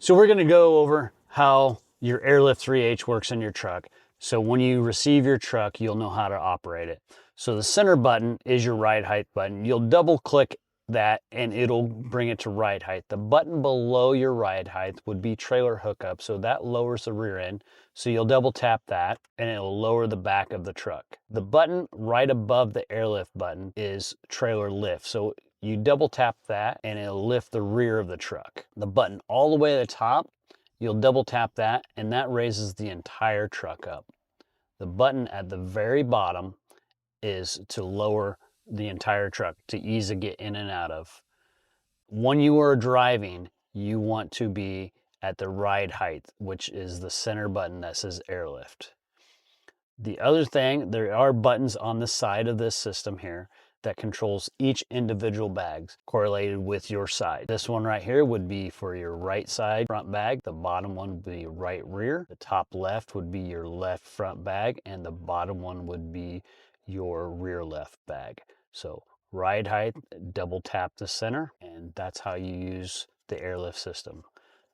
So we're going to go over how your Airlift 3H works in your truck. So when you receive your truck, you'll know how to operate it. So the center button is your ride height button. You'll double click that and it'll bring it to ride height. The button below your ride height would be trailer hookup. So that lowers the rear end. So you'll double tap that and it'll lower the back of the truck. The button right above the Airlift button is trailer lift. So you double tap that and it'll lift the rear of the truck. The button all the way to the top, you'll double tap that and that raises the entire truck up. The button at the very bottom is to lower the entire truck to ease a get in and out of. When you are driving, you want to be at the ride height, which is the center button that says Airlift. The other thing, there are buttons on the side of this system here that controls each individual bag correlated with your side. This one right here would be for your right side front bag. The bottom one would be right rear. The top left would be your left front bag, and the bottom one would be your rear left bag. So ride height, double tap the center, and that's how you use the Airlift system.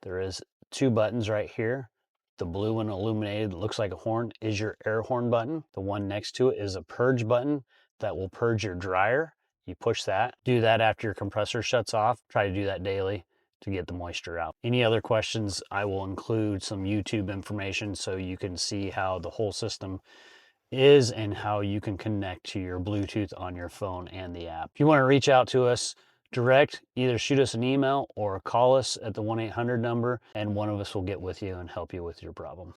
There is two buttons right here. The blue one illuminated, looks like a horn, is your air horn button. The one next to it is a purge button that will purge your dryer. You push that. Do that after your compressor shuts off. Try to do that daily to get the moisture out. Any other questions, I will include some YouTube information so you can see how the whole system is and how you can connect to your Bluetooth on your phone and the app. If you want to reach out to us direct, either shoot us an email or call us at the 1-800 number and one of us will get with you and help you with your problem.